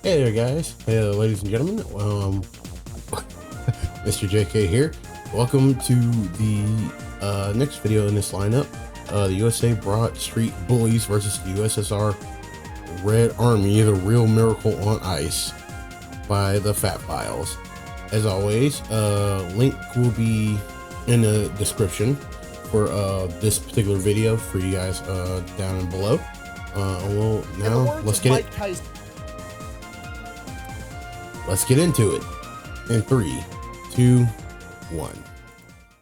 Hey there, guys. Hey, ladies and gentlemen. Mr. JK here. Welcome to the next video in this lineup. The USA Broad Street Bullies versus the USSR Red Army, the real miracle on ice, by the Fat Files. As always, link will be in the description for this particular video for you guys down and below. Well, now let's get it. Let's get into it in 3, 2, 1.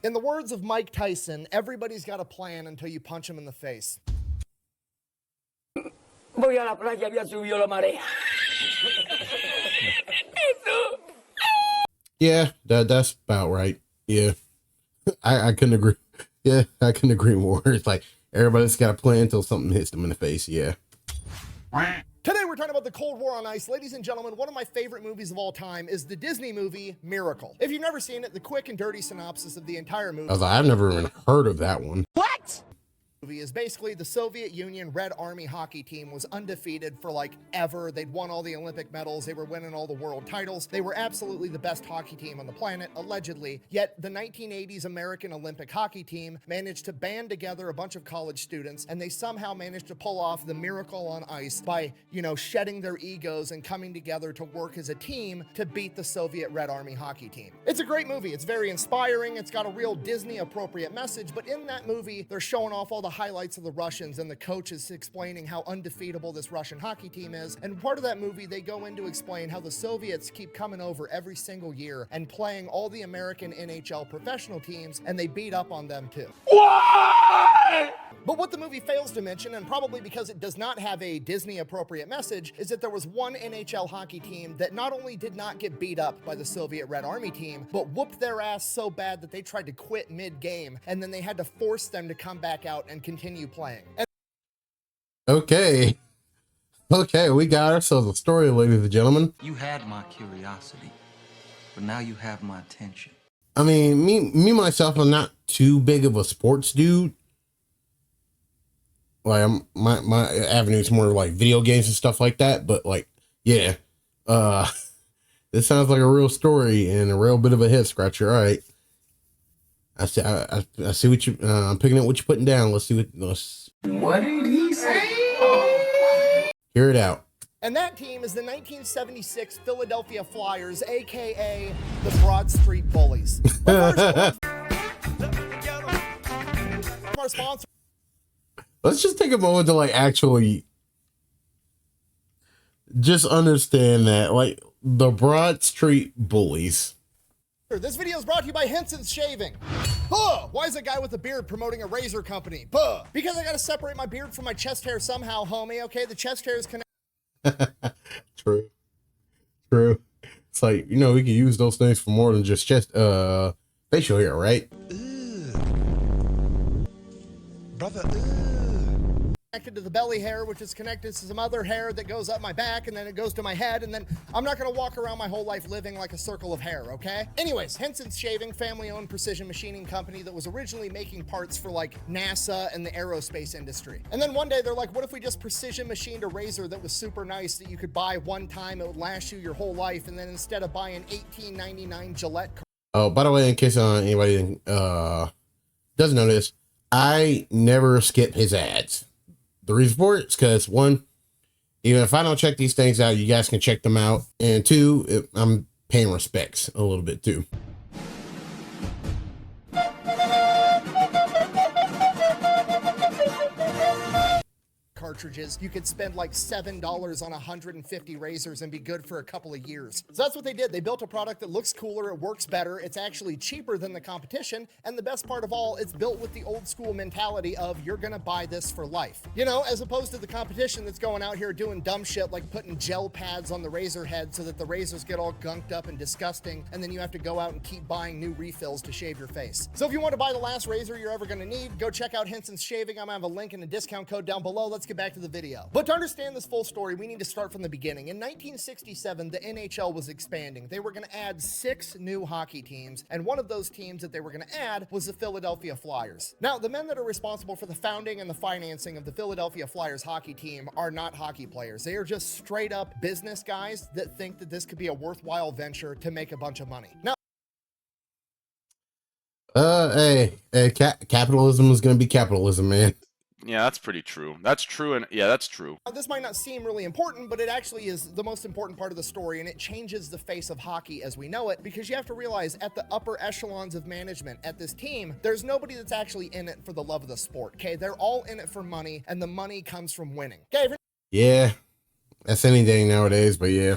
In the words of Mike Tyson, everybody's got a plan until you punch him in the face. Voy a la playa, había subido la marea. Yeah, that's about right. Yeah, I couldn't agree. Yeah, I couldn't agree more. It's like everybody's got a plan until something hits them in the face. Yeah. Today we're talking about the Cold War on Ice. Ladies and gentlemen, one of my favorite movies of all time is the Disney movie Miracle. If you've never seen it, the quick and dirty synopsis of the entire movie. I was like, I've never even heard of that one. What? Is basically the Soviet Union Red Army hockey team was undefeated for like ever. They'd won all the Olympic medals. They were winning all the world titles. They were absolutely the best hockey team on the planet, allegedly. Yet the 1980s American Olympic hockey team managed to band together a bunch of college students, and they somehow managed to pull off the miracle on ice by, shedding their egos and coming together to work as a team to beat the Soviet Red Army hockey team. It's a great movie. It's very inspiring. It's got a real Disney appropriate message, but in that movie, they're showing off all the highlights of the Russians, and the coach is explaining how undefeatable this Russian hockey team is. And part of that movie, they go in to explain how the Soviets keep coming over every single year and playing all the American NHL professional teams, and they beat up on them too. Why? But what the movie fails to mention, and probably because it does not have a Disney appropriate message, is that there was one NHL hockey team that not only did not get beat up by the Soviet Red Army team, but whooped their ass so bad that they tried to quit mid-game, and then they had to force them to come back out and continue playing. Okay, we got ourselves a story, ladies and gentlemen. You had my curiosity, but now you have my attention. I mean, me myself, I'm not too big of a sports dude. Like, my avenue is more like video games and stuff like that. But like, yeah, this sounds like a real story and a real bit of a head scratcher. All right, I see what you. I'm picking up what you're putting down. Let's see What did he say? Hear it out. And that team is the 1976 Philadelphia Flyers, aka the Broad Street Bullies. Our sponsor. Let's just take a moment to like actually just understand that, like, the Broad Street Bullies. This video is brought to you by Henson's Shaving. Buh! Why is a guy with a beard promoting a razor company? Buh! Because I gotta separate my beard from my chest hair somehow, homie. Okay, the chest hair is connected. True. It's like, we can use those things for more than just facial hair, right? Brother. Connected to the belly hair, which is connected to some other hair that goes up my back, and then it goes to my head, and then I'm not gonna walk around my whole life living like a circle of hair, okay? Anyways, Henson's Shaving, family-owned precision machining company that was originally making parts for like NASA and the aerospace industry. And then one day they're like, what if we just precision machined a razor that was super nice that you could buy one time, it would last you your whole life, and then instead of buying $18.99 Gillette. Oh, by the way, in case anybody doesn't know this, I never skip his ads. The reason for it is because, one, even if I don't check these things out, you guys can check them out. And two, I'm paying respects a little bit too. Cartridges, you could spend like $7 on 150 razors and be good for a couple of years. So that's what they did. They built a product that looks cooler, it works better, it's actually cheaper than the competition, and the best part of all, it's built with the old school mentality of you're gonna buy this for life. As opposed to the competition that's going out here doing dumb shit like putting gel pads on the razor head so that the razors get all gunked up and disgusting, and then you have to go out and keep buying new refills to shave your face. So if you want to buy the last razor you're ever gonna need, go check out Henson's Shaving. I'm gonna have a link and a discount code down below. Let's get back to the video. But to understand this full story, we need to start from the beginning. In 1967, the NHL was expanding. They were going to add 6 new hockey teams, and one of those teams that they were going to add was the Philadelphia Flyers. Now, the men that are responsible for the founding and the financing of the Philadelphia Flyers hockey team are not hockey players. They are just straight up business guys that think that this could be a worthwhile venture to make a bunch of money. Now, capitalism is going to be capitalism, man. Yeah, that's pretty true. That's true, and yeah, that's true. this might not seem really important, but it actually is the most important part of the story, and it changes the face of hockey as we know it, because you have to realize at the upper echelons of management at this team, there's nobody that's actually in it for the love of the sport, okay? They're all in it for money, and the money comes from winning. Okay, Yeah, that's anything nowadays, but yeah.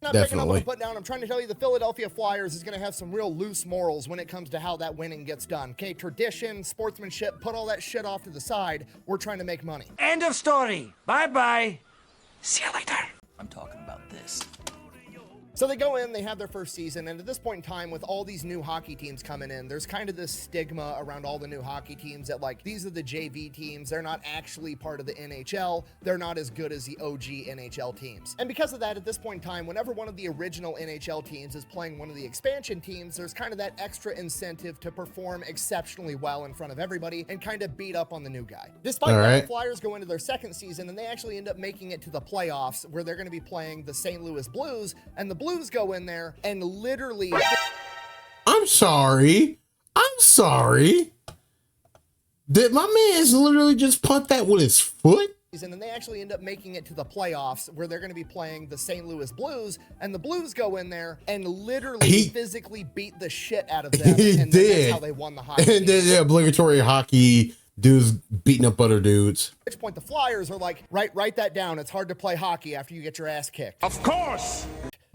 not picking up what I'm putting down. I'm trying to tell you the Philadelphia Flyers is going to have some real loose morals when it comes to how that winning gets done. Okay, tradition, sportsmanship, put all that shit off to the side. We're trying to make money. End of story. Bye-bye. See you later. I'm talking about this. So they go in, they have their first season, and at this point in time, with all these new hockey teams coming in, there's kind of this stigma around all the new hockey teams that, like, these are the JV teams, they're not actually part of the NHL, they're not as good as the OG NHL teams. And because of that, at this point in time, whenever one of the original NHL teams is playing one of the expansion teams, there's kind of that extra incentive to perform exceptionally well in front of everybody and kind of beat up on the new guy. Despite that, the Flyers go into their second season, and they actually end up making it to the playoffs, where they're going to be playing the St. Louis Blues, and the Blues go in there and literally... I'm sorry. Did my man's literally just punt that with his foot? And they actually end up making it to the playoffs, where they're going to be playing the St. Louis Blues, and the Blues go in there and literally physically beat the shit out of them. And that's how they won the hockey. And then the obligatory hockey dudes beating up other dudes. At which point the Flyers are like, write that down. It's hard to play hockey after you get your ass kicked. Of course.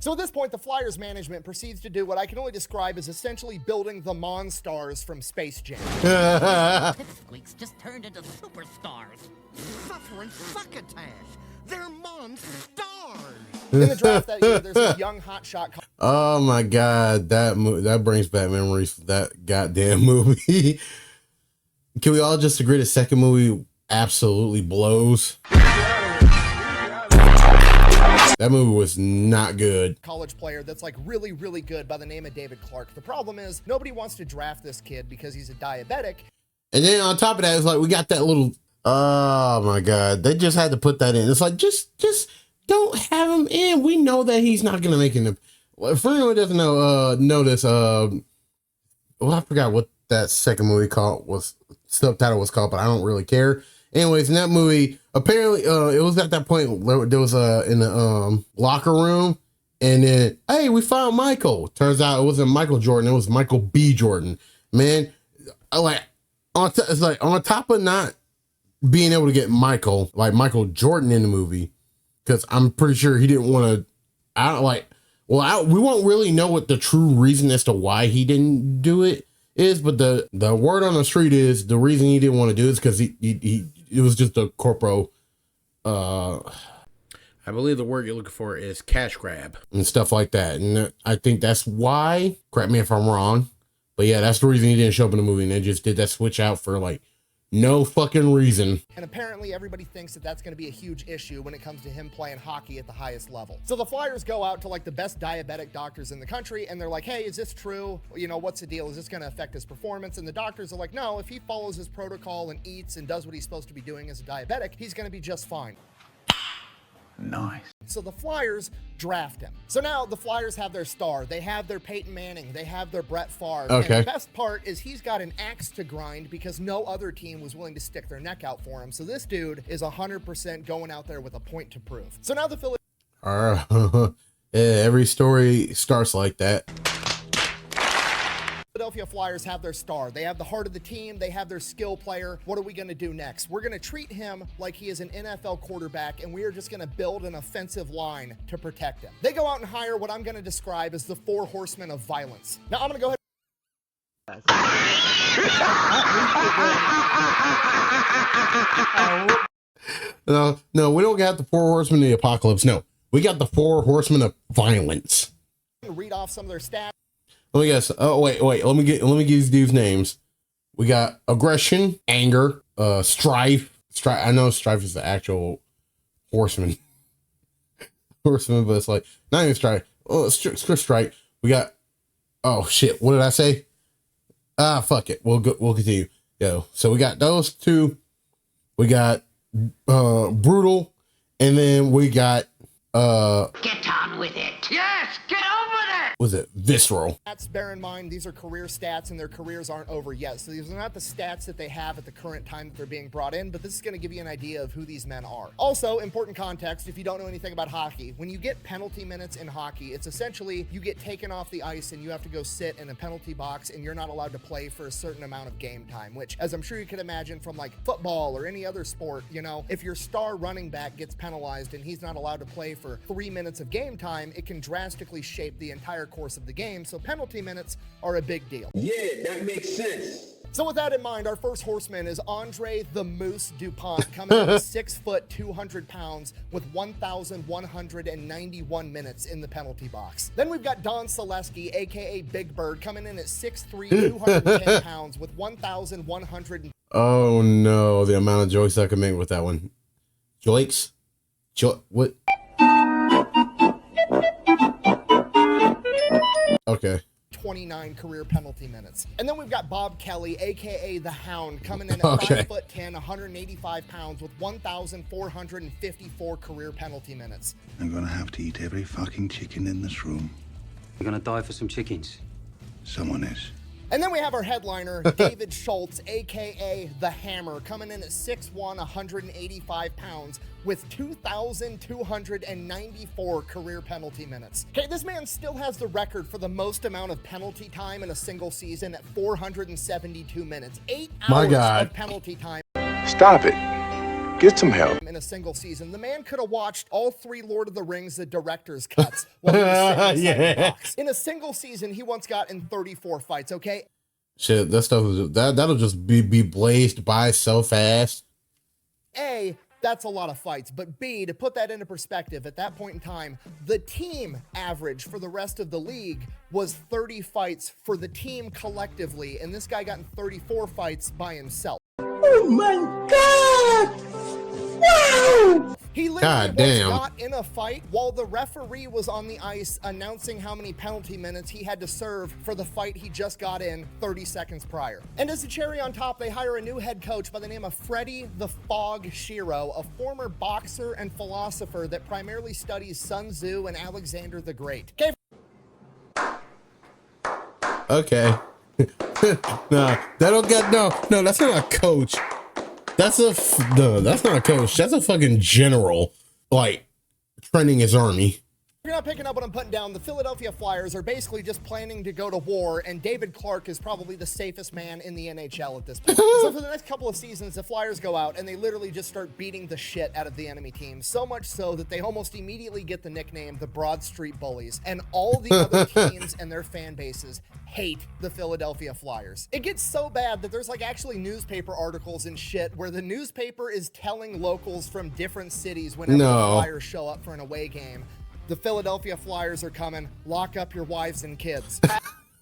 So at this point, the Flyers management proceeds to do what I can only describe as essentially building the Monstars from Space Jam. Pipsqueaks just turned into superstars. Suffering succotash. They're Monstars. In the draft that year, there's a young hotshot. Oh my God, that brings back memories of that goddamn movie. Can we all just agree the second movie absolutely blows? That movie was not good. College player that's like really, really good by the name of David Clark. The problem is nobody wants to draft this kid because he's a diabetic. And then on top of that, it's like we got that little, oh my God, they just had to put that in. It's like, just don't have him in. We know that he's not going to make it. For anyone who doesn't know this, well, I forgot what that second movie subtitle was called, but I don't really care. Anyways, in that movie, apparently, it was at that point there was in the locker room, and then hey, we found Michael. Turns out it wasn't Michael Jordan; it was Michael B. Jordan. Man, it's like on top of not being able to get Michael Jordan in the movie, because I'm pretty sure he didn't want to. We won't really know what the true reason as to why he didn't do it is, but the word on the street is the reason he didn't want to do it is because it was just a corpo. I believe the word you're looking for is cash grab and stuff like that. And I think that's why, correct me if I'm wrong, but yeah, that's the reason he didn't show up in the movie. And they just did that switch out for like no fucking reason. And apparently everybody thinks that that's going to be a huge issue when it comes to him playing hockey at the highest level. So the Flyers go out to like the best diabetic doctors in the country, and they're like, hey, is this true? You know, what's the deal? Is this going to affect his performance? And the doctors are like, no, if he follows his protocol and eats and does what he's supposed to be doing as a diabetic, he's going to be just fine. Nice. So the Flyers draft him. So now the Flyers have their star. They have their Peyton Manning. They have their Brett Favre. Okay. And the best part is he's got an axe to grind because no other team was willing to stick their neck out for him. So this dude is 100% going out there with a point to prove. So now the yeah, every story starts like that. Philadelphia Flyers have their star. They have the heart of the team. They have their skill player. What are we going to do next? We're going to treat him like he is an NFL quarterback, and we are just going to build an offensive line to protect him. They go out and hire what I'm going to describe as the 4 horsemen of violence. Now, I'm going to go ahead. No, we don't got the 4 horsemen of the apocalypse. No, we got the 4 horsemen of violence. Read off some of their stats. Let me guess. Oh, wait. Let me get these dudes' names. We got aggression, anger, strife, Stripe. I know Stripe is the actual horseman. Horseman, but it's like not even Stripe. Oh, it's Stripe. We got. Oh shit! What did I say? Ah, fuck it. We'll continue. Yo, so we got those two. We got Brutal, and then we got Get on with it. Yes, get on with it. was it Visceral? Stats, bear in mind, these are career stats and their careers aren't over yet. So these are not the stats that they have at the current time that they're being brought in, but this is going to give you an idea of who these men are. Also, important context, if you don't know anything about hockey, when you get penalty minutes in hockey, it's essentially you get taken off the ice and you have to go sit in a penalty box and you're not allowed to play for a certain amount of game time, which, as I'm sure you can imagine from like football or any other sport, you know, if your star running back gets penalized and he's not allowed to play for 3 minutes of game time, it can drastically shape the entire course of the game. So penalty minutes are a big deal. Yeah, that makes sense. So with that in mind, our first horseman is Andre the Moose DuPont, coming in at 6 foot, 200 pounds with 1,191 minutes in the penalty box. Then we've got Don Selesky, aka Big Bird, coming in at 6'3", 210 pounds with 1,100. Oh no, the amount of jokes I could make with that one. Jokes? What? Okay. 29 career penalty minutes. And then we've got Bob Kelly, aka The Hound, coming in at Okay. 5'10", 185 pounds with 1,454 career penalty minutes. I'm gonna have to eat every fucking chicken in this room. You're gonna die for some chickens. Someone is. And then we have our headliner, David Schultz, aka The Hammer, coming in at 6'1", 185 pounds with 2,294 career penalty minutes. Okay, this man still has the record for the most amount of penalty time in a single season at 472 minutes. 8 My hours God. of penalty time Stop it. Get some help. in a single season. The man could have watched all 3 Lord of the Rings, the director's cuts, while he was sitting inside the box. In a single season, he once got in 34 fights, okay? Shit, that stuff is that'll just be blazed by so fast. A, that's a lot of fights, but B, to put that into perspective, at that point in time, the team average for the rest of the league was 30 fights for the team collectively, and this guy got in 34 fights by himself. Oh my God! Wow! He literally God damn. once got in a fight while the referee was on the ice announcing how many penalty minutes he had to serve for the fight he just got in 30 seconds prior. And as a cherry on top, they hire a new head coach by the name of Freddie the Fog Shiro, a former boxer and philosopher that primarily studies Sun Tzu and Alexander the Great. Okay. No, that'll get no. That's not a coach. That's not a coach. That's a fucking general, like training his army. If you're not picking up what I'm putting down, the Philadelphia Flyers are basically just planning to go to war, and David Clark is probably the safest man in the NHL at this point. So for the next couple of seasons, the Flyers go out and they literally just start beating the shit out of the enemy team, so much so that they almost immediately get the nickname the Broad Street Bullies, and all the other teams and their fan bases hate the Philadelphia Flyers. It gets so bad that there's like actually newspaper articles and shit where the newspaper is telling locals from different cities whenever the Flyers show up for an away game, the Philadelphia Flyers are coming. Lock up your wives and kids.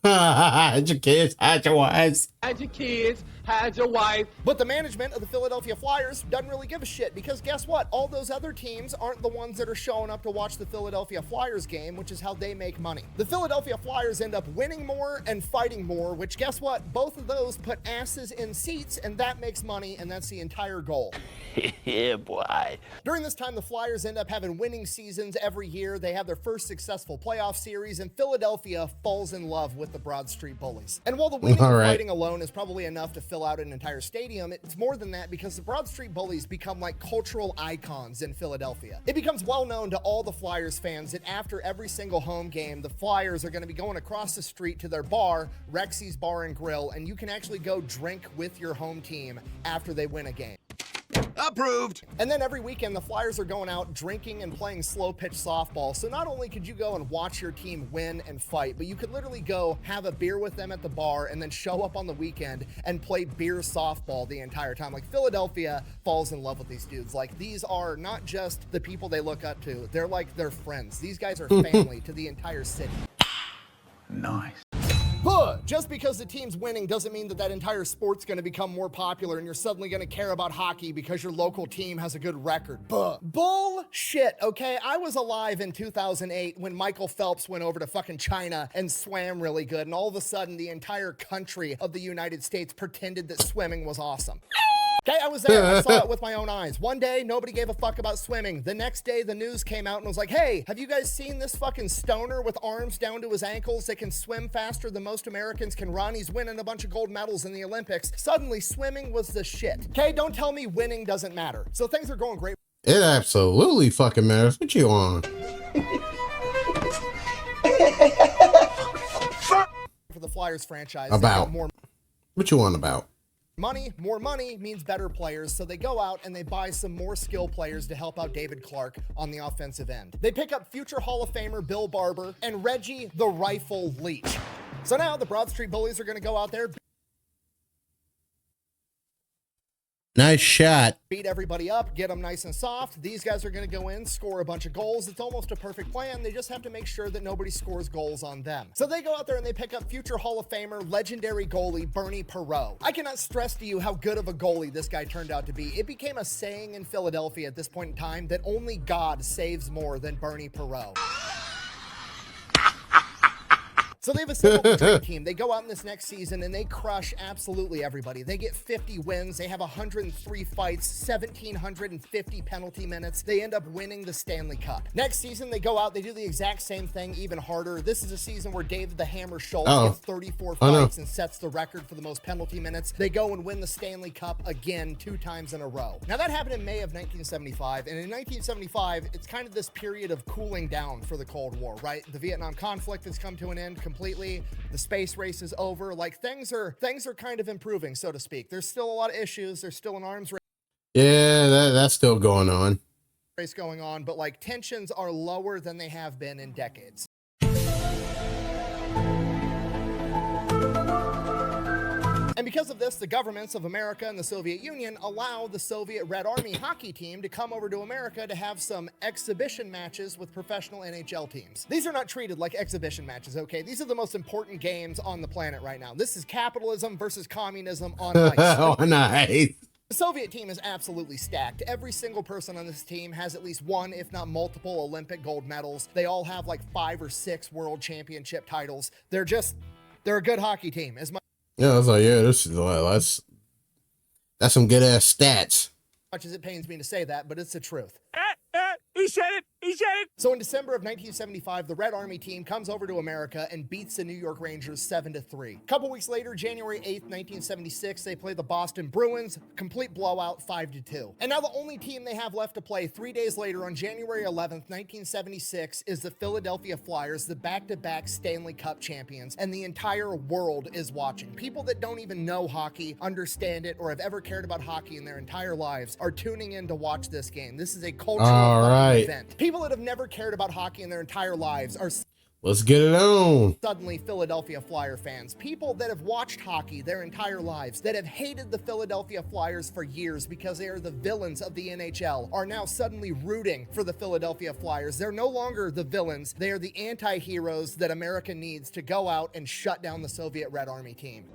Hide your kids, hide your wives. Hide your kids, hide your wife. But the management of the Philadelphia Flyers doesn't really give a shit because guess what? All those other teams aren't the ones that are showing up to watch the Philadelphia Flyers game, which is how they make money. The Philadelphia Flyers end up winning more and fighting more, which guess what? Both of those put asses in seats and that makes money, and that's the entire goal. Yeah, boy. During this time, the Flyers end up having winning seasons every year. They have their first successful playoff series, and Philadelphia falls in love with the Broad Street Bullies. And while the winning and fighting alone is probably enough to fill out an entire stadium, it's more than that because the Broad Street Bullies become like cultural icons in Philadelphia. It becomes well known to all the Flyers fans that after every single home game, the Flyers are going to be going across the street to their bar, Rexy's Bar and Grill, and you can actually go drink with your home team after they win a game. Approved. And then every weekend, the Flyers are going out drinking and playing slow pitch softball. So not only could you go and watch your team win and fight, but you could literally go have a beer with them at the bar and then show up on the weekend and play beer softball the entire time. Like Philadelphia falls in love with these dudes. Like these are not just the people they look up to. They're like their friends. These guys are family to the entire city. Nice. Hood Just because the team's winning doesn't mean that that entire sport's going to become more popular and you're suddenly going to care about hockey because your local team has a good record. Bullshit, okay? I was alive in 2008 when Michael Phelps went over to fucking China and swam really good, and all of a sudden the entire country of the United States pretended that swimming was awesome. Okay, I was there. I saw it with my own eyes. One day, nobody gave a fuck about swimming. The next day, the news came out and was like, hey, have you guys seen this fucking stoner with arms down to his ankles that can swim faster than most Americans can run? He's winning a bunch of gold medals in the Olympics. Suddenly, swimming was the shit. Okay, don't tell me winning doesn't matter. So things are going great. It absolutely fucking matters. What you on? For the Flyers franchise. About more. What you on about? Money, more money means better players, so they go out and they buy some more skill players to help out David Clark on the offensive end. They pick up future Hall of Famer Bill Barber and Reggie the Rifle Leach. So now the Broad Street Bullies are going to go out there, nice shot, beat everybody up, get them nice and soft. These guys are going to go in, score a bunch of goals. It's almost a perfect plan. They just have to make sure that nobody scores goals on them. So they go out there and they pick up future Hall of Famer, legendary goalie, Bernie Perreault. I cannot stress to you how good of a goalie this guy turned out to be. It became a saying in Philadelphia at this point in time that only God saves more than Bernie Perreault. So they have a simple dream team. They go out in this next season and they crush absolutely everybody. They get 50 wins. They have 103 fights, 1,750 penalty minutes. They end up winning the Stanley Cup. Next season, they go out, they do the exact same thing, even harder. This is a season where David the Hammer Schultz gets 34 fights and sets the record for the most penalty minutes. They go and win the Stanley Cup again 2 times in a row. Now that happened in May of 1975, and in 1975, it's kind of this period of cooling down for the Cold War, right? The Vietnam conflict has come to an end completely. The space race is over. Like things are kind of improving, so to speak. There's still a lot of issues. There's still an arms race. Yeah, that's still going on. Race going on, but like tensions are lower than they have been in decades. And because of this, the governments of America and the Soviet Union allow the Soviet Red Army hockey team to come over to America to have some exhibition matches with professional NHL teams. These are not treated like exhibition matches, okay? These are the most important games on the planet right now. This is capitalism versus communism on ice. Oh, nice. The Soviet team is absolutely stacked. Every single person on this team has at least one, if not multiple, Olympic gold medals. They all have like 5 or 6 world championship titles. They're a good hockey team. Yeah, I was like, yeah, that's some good ass stats. Much as it pains me to say that, but it's the truth. He said it! He said it! So in December of 1975, the Red Army team comes over to America and beats the New York Rangers 7-3. A couple weeks later, January 8th, 1976, they play the Boston Bruins, complete blowout 5-2. And now the only team they have left to play 3 days later on January 11th, 1976, is the Philadelphia Flyers, the back-to-back Stanley Cup champions, and the entire world is watching. People that don't even know hockey, understand it, or have ever cared about hockey in their entire lives are tuning in to watch this game. This is a cultural event. People that have never cared about hockey in their entire lives are let's get it on. Suddenly Philadelphia Flyer fans. People that have watched hockey their entire lives, that have hated the Philadelphia Flyers for years because they are the villains of the NHL, are now suddenly rooting for the Philadelphia Flyers. They're no longer the villains. They are the anti-heroes that America needs to go out and shut down the Soviet Red Army team.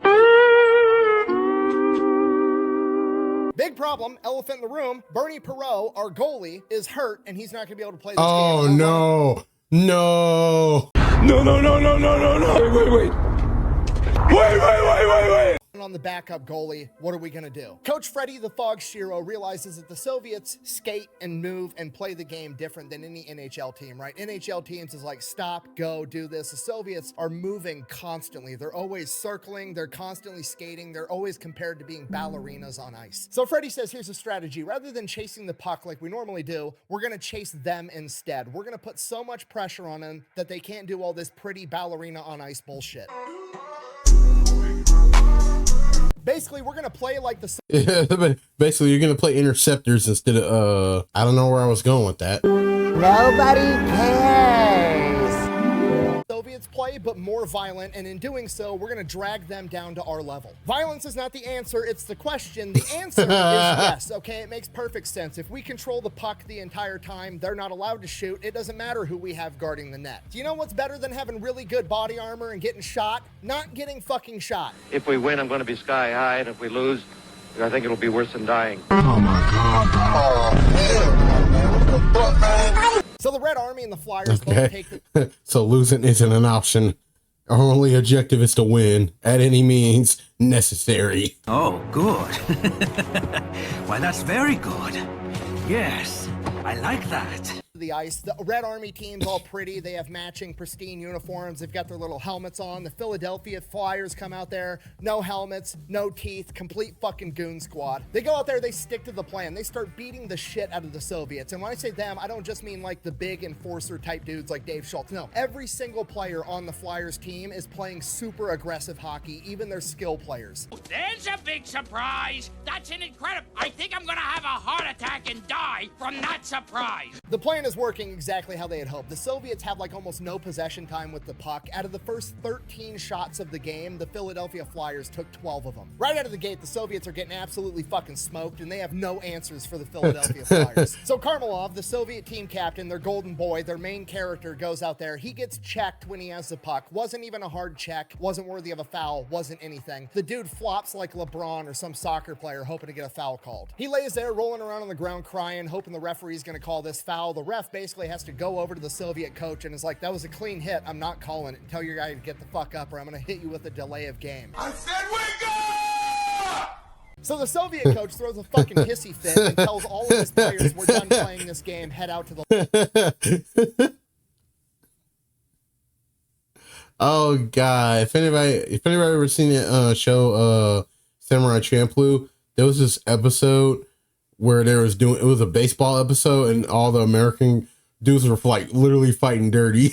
Big problem, elephant in the room, Bernie Perreault, our goalie, is hurt and he's not going to be able to play this game. Oh, no. No. Wait. On the backup goalie, what are we going to do? Coach Freddie the Fog Shiro realizes that the Soviets skate and move and play the game different than any NHL team, right? NHL teams is like, stop, go, do this. The Soviets are moving constantly. They're always circling. They're constantly skating. They're always compared to being ballerinas on ice. So Freddie says, here's a strategy. Rather than chasing the puck like we normally do, we're going to chase them instead. We're going to put so much pressure on them that they can't do all this pretty ballerina on ice bullshit. Basically, we're going to play like the... Yeah, basically, you're going to play interceptors instead of, I don't know where I was going with that. Nobody cares. Soviets play, but more violent, and in doing so, we're gonna drag them down to our level. Violence is not the answer, it's the question. The answer is yes, okay? It makes perfect sense. If we control the puck the entire time, they're not allowed to shoot. It doesn't matter who we have guarding the net. Do you know what's better than having really good body armor and getting shot? Not getting fucking shot. If we win, I'm going to be sky high, and if we lose, I think it'll be worse than dying. Oh my God. So the Red Army and the Flyers both take the... So losing isn't an option. Our only objective is to win at any means necessary. Oh, good. Why, that's very good. Yes, I like that. The ice. The Red Army team's all pretty. They have matching pristine uniforms. They've got their little helmets on. The Philadelphia Flyers come out there, no helmets, no teeth, complete fucking goon squad. They go out there, they stick to the plan. They start beating the shit out of the Soviets. And when I say them, I don't just mean like the big enforcer type dudes like Dave Schultz. No, every single player on the Flyers team is playing super aggressive hockey, even their skill players. There's a big surprise. That's an incredible. I think I'm gonna have a heart attack and die from that surprise. The plan is working exactly how they had hoped. The Soviets have like almost no possession time with the puck. Out of the first 13 shots of the game, the Philadelphia Flyers took 12 of them. Right out of the gate, the Soviets are getting absolutely fucking smoked, and they have no answers for the Philadelphia Flyers. So Karmelov, the Soviet team captain, their golden boy, their main character, goes out there. He gets checked when he has the puck. Wasn't even a hard check, wasn't worthy of a foul, wasn't anything. The dude flops like LeBron or some soccer player hoping to get a foul called. He lays there rolling around on the ground crying, hoping the referee's gonna call this foul. The ref basically has to go over to the Soviet coach and is like, that was a clean hit, I'm not calling it. Tell your guy to get the fuck up or I'm gonna hit you with a delay of game. I said wake up! So the Soviet coach throws a fucking hissy fit and tells all of his players, we're done playing this game, head out to the... Oh God! If anybody ever seen that show Samurai Champloo, there was this episode where it was a baseball episode and all the American dudes were like literally fighting dirty.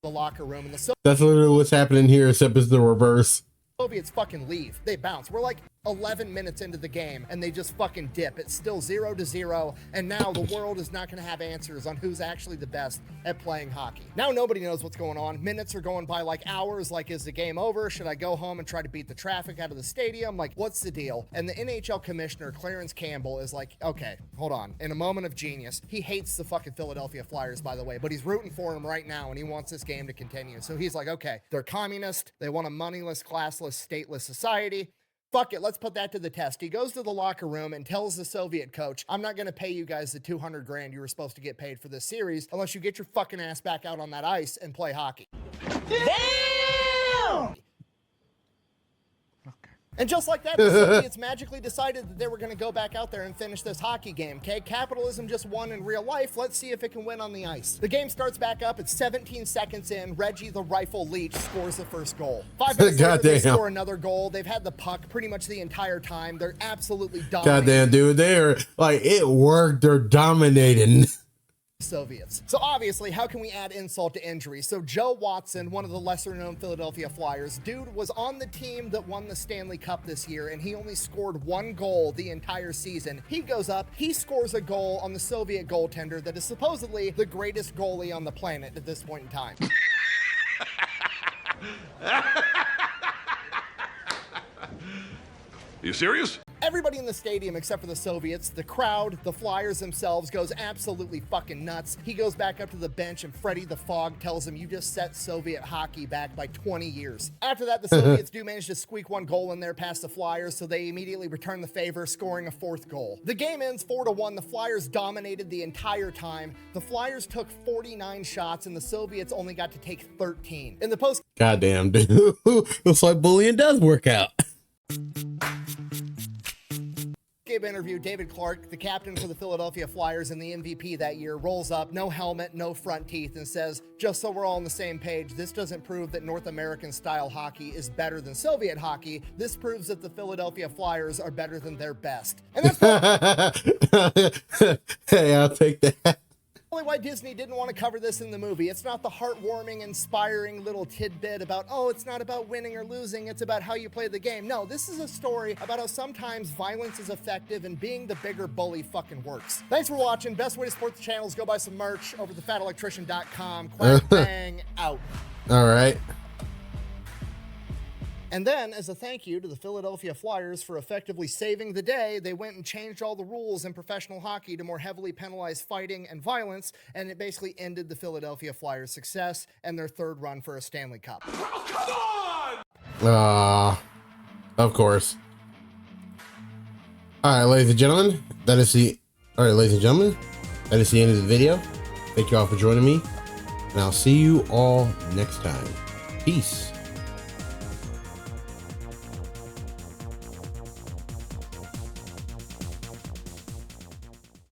the locker room, and that's literally what's happening here, except it's the reverse. Soviets fucking leave. They bounce. We're like 11 minutes into the game and they just fucking dip. It's still 0-0, and now the world is not going to have answers on who's actually the best at playing hockey. Now nobody knows what's going on. Minutes are going by like hours. Like, is the game over? Should I go home and try to beat the traffic out of the stadium? Like, what's the deal? And the NHL commissioner, Clarence Campbell, is like, okay, hold on. In a moment of genius, he hates the fucking Philadelphia Flyers, by the way, but he's rooting for him right now and he wants this game to continue. So he's like, okay, they're communist. They want a moneyless, classless, stateless society. Fuck it, let's put that to the test. He goes to the locker room and tells the Soviet coach, I'm not going to pay you guys the $200,000 you were supposed to get paid for this series unless you get your fucking ass back out on that ice and play hockey. Damn! And just like that, the Soviets magically decided that they were going to go back out there and finish this hockey game, okay? Capitalism just won in real life. Let's see if it can win on the ice. The game starts back up. It's 17 seconds in. Reggie the Rifle Leach scores the first goal. 5 minutes later, they score another goal. They've had the puck pretty much the entire time. They're absolutely dominating. Goddamn, dude. They're like, it worked. They're dominating. Soviets. So obviously, how can we add insult to injury? So Joe Watson, one of the lesser known Philadelphia Flyers, dude was on the team that won the Stanley Cup this year, and he only scored 1 goal the entire season. He goes up, he scores a goal on the Soviet goaltender that is supposedly the greatest goalie on the planet at this point in time. You serious? Everybody in the stadium except for the Soviets, the crowd, the Flyers themselves, goes absolutely fucking nuts. He goes back up to the bench and Freddie the Fog tells him, you just set Soviet hockey back by 20 years. After that, the Soviets do manage to squeak 1 goal in there past the Flyers, so they immediately return the favor, scoring a 4th goal. The game ends 4-1. The Flyers dominated the entire time. The Flyers took 49 shots and the Soviets only got to take 13. In the post- Goddamn, dude. Looks like bullying does work out. interview, David Clark, the captain for the Philadelphia Flyers and the MVP that year, rolls up, no helmet, no front teeth, and says, just so we're all on the same page, this doesn't prove that North American style hockey is better than Soviet hockey. This proves that the Philadelphia Flyers are better than their best. And that's hey, I'll take that. Probably why Disney didn't want to cover this in the movie. It's not the heartwarming, inspiring little tidbit about, oh, it's not about winning or losing, it's about how you play the game. No, this is a story about how sometimes violence is effective and being the bigger bully fucking works. Thanks for watching. Best way to support the channel is go buy some merch over at thefatelectrician.com. Quack bang out. All right. And then, as a thank you to the Philadelphia Flyers for effectively saving the day, they went and changed all the rules in professional hockey to more heavily penalize fighting and violence, and it basically ended the Philadelphia Flyers' success and their third run for a Stanley Cup. Oh, come on! Of course. All right, ladies and gentlemen, that is the end of the video. Thank you all for joining me, and I'll see you all next time. Peace.